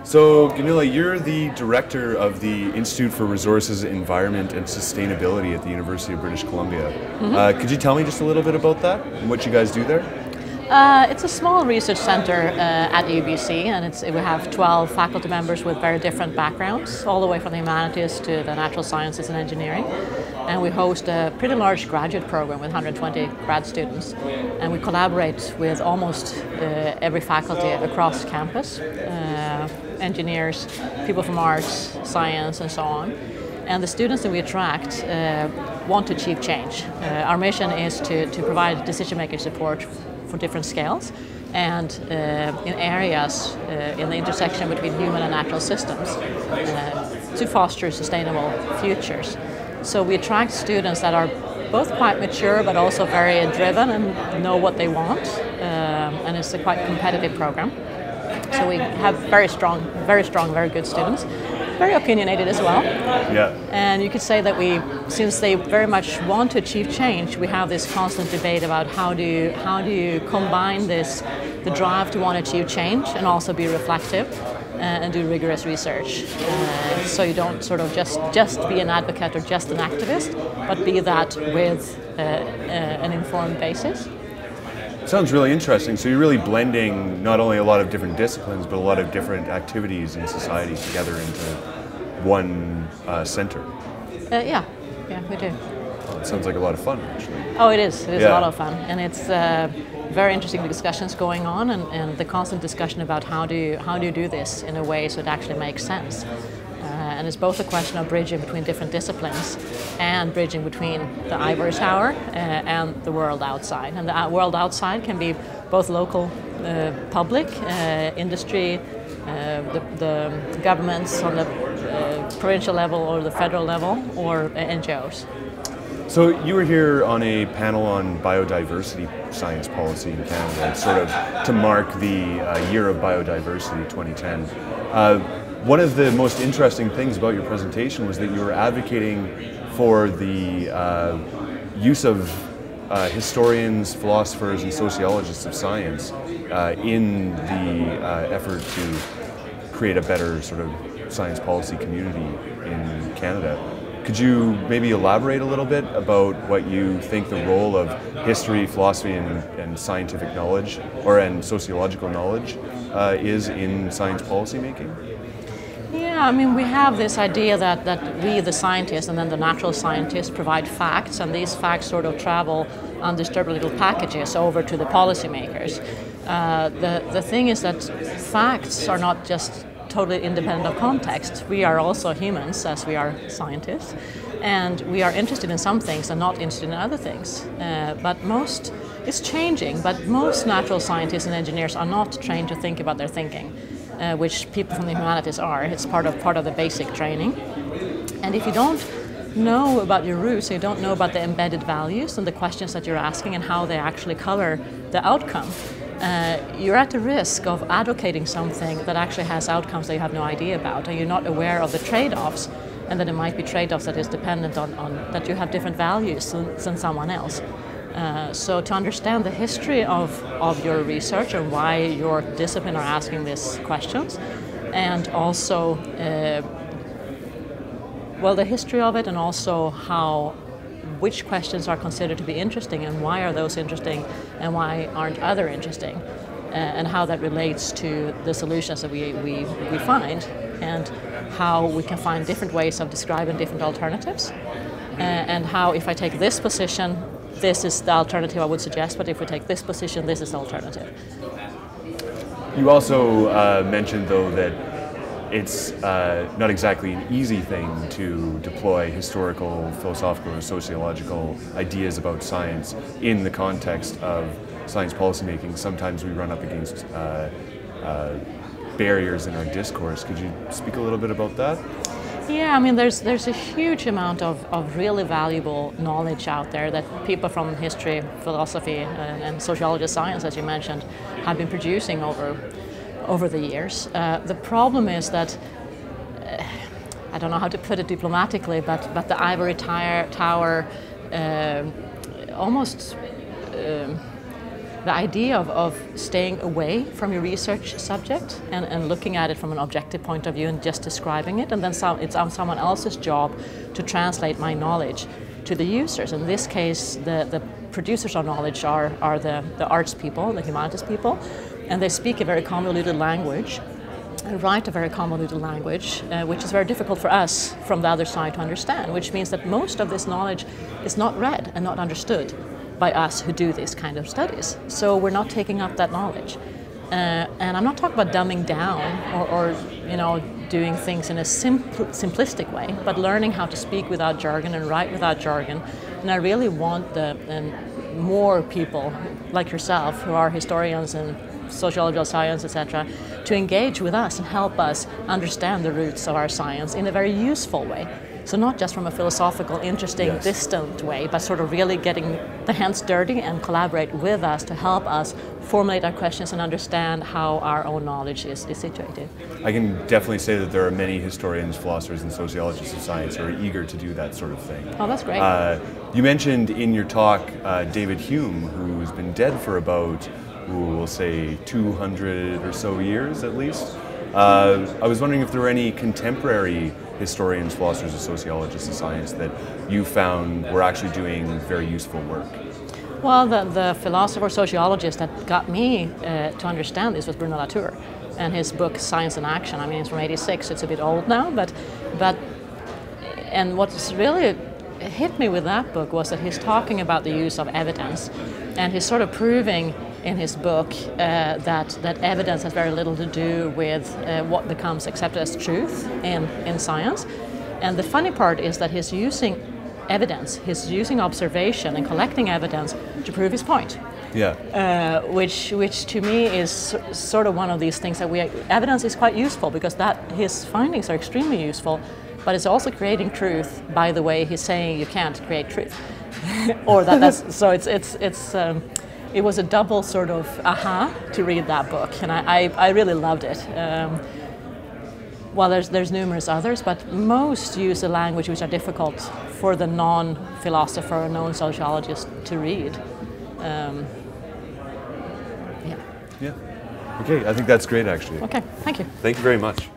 So, Gunilla, you're the director of the Institute for Resources, Environment and Sustainability at the University of British Columbia. Could you tell me just a little bit about that and what you guys do there? It's a small research center at UBC, and we have 12 faculty members with very different backgrounds, all the way from the humanities to the natural sciences and engineering. And we host a pretty large graduate program with 120 grad students. And we collaborate with almost every faculty across campus, engineers, people from arts, science, and so on. And the students that we attract want to achieve change. Our mission is to provide decision-making support for different scales and in areas in the intersection between human and natural systems to foster sustainable futures. So we attract students that are both quite mature but also very driven and know what they want, and it's a quite competitive program. So we have very strong, very good students. Very opinionated as well. Yeah. And you could say that since they very much want to achieve change, we have this constant debate about how do you combine the drive to want to achieve change and also be reflective and do rigorous research. So you don't sort of just be an advocate or just an activist, but be that with an informed basis. Sounds really interesting. So you're really blending not only a lot of different disciplines, but a lot of different activities in society together into one center. Yeah, we do. Oh, it sounds like a lot of fun, actually. Oh, it is. It is Yeah. a lot of fun, and it's very interesting discussions going on, and the constant discussion about how do you do this in a way so it actually makes sense. And it's both a question of bridging between different disciplines and bridging between the ivory tower and the world outside. And the world outside can be both local, public, industry, the governments on the provincial level or the federal level, or NGOs. So you were here on a panel on biodiversity science policy in Canada, sort of to mark the Year of Biodiversity 2010. One of the most interesting things about your presentation was that you were advocating for the use of historians, philosophers, and sociologists of science in the effort to create a better sort of science policy community in Canada. Could you maybe elaborate a little bit about what you think the role of history, philosophy, and scientific knowledge, and sociological knowledge is in science policy making? Yeah, I mean, we have this idea that we, the scientists, and then the natural scientists provide facts, and these facts sort of travel undisturbed little packages over to the policymakers. The thing is that facts are not just totally independent of context. We are also humans, as we are scientists, and we are interested in some things and not interested in other things. It's changing, but most natural scientists and engineers are not trained to think about their thinking, which people from the humanities are. It's part of the basic training. And if you don't know about your roots, you don't know about the embedded values and the questions that you're asking and how they actually color the outcome, you're at the risk of advocating something that actually has outcomes that you have no idea about, and you're not aware of the trade-offs, and that it might be trade-offs that is dependent on that you have different values than someone else. So to understand the history of your research and why your discipline are asking these questions, and also the history of it, and also which questions are considered to be interesting and why are those interesting and why aren't other interesting, and how that relates to the solutions that we find, and how we can find different ways of describing different alternatives, and how if I take this position, this is the alternative I would suggest, but if we take this position, this is the alternative. You also mentioned, though, that it's not exactly an easy thing to deploy historical, philosophical, or sociological ideas about science in the context of science policymaking. Sometimes we run up against barriers in our discourse. Could you speak a little bit about that? Yeah, I mean, there's a huge amount of really valuable knowledge out there that people from history, philosophy, and sociology science, as you mentioned, have been producing over the years. The problem is that, I don't know how to put it diplomatically, but the ivory tower almost the idea of staying away from your research subject and looking at it from an objective point of view and just describing it, and then it's on someone else's job to translate my knowledge to the users. In this case, the producers of knowledge are the arts people, the humanities people, and they speak a very convoluted language and write a very convoluted language, which is very difficult for us from the other side to understand, which means that most of this knowledge is not read and not understood by us who do these kind of studies. So we're not taking up that knowledge. And I'm not talking about dumbing down or doing things in a simplistic way, but learning how to speak without jargon and write without jargon. And I really want more people like yourself, who are historians and sociological science, etc., to engage with us and help us understand the roots of our science in a very useful way. So not just from a philosophical, interesting, yes, distant way, but sort of really getting the hands dirty and collaborate with us to help us formulate our questions and understand how our own knowledge is situated. I can definitely say that there are many historians, philosophers, and sociologists of science who are eager to do that sort of thing. Oh, that's great. You mentioned in your talk David Hume, who's been dead for about, we'll say, 200 or so years at least. I was wondering if there were any contemporary historians, philosophers, or sociologists of science that you found were actually doing very useful work. Well, the philosopher sociologist that got me to understand this was Bruno Latour, and his book Science in Action. I mean, it's from '86, it's a bit old now, but and what's really hit me with that book was that he's talking about the use of evidence, and he's sort of proving in his book that evidence has very little to do with what becomes accepted as truth in science. And the funny part is that he's using evidence, he's using observation and collecting evidence to prove his point. Yeah. Which to me is sort of one of these things that evidence is quite useful, because his findings are extremely useful, but it's also creating truth by the way he's saying you can't create truth. Or that's so it was a double sort of aha to read that book, and I really loved it. Well, there's numerous others, but most use a language which are difficult for the non-philosopher or non-sociologist to read. Yeah. Okay, I think that's great actually. Okay, thank you. Thank you very much.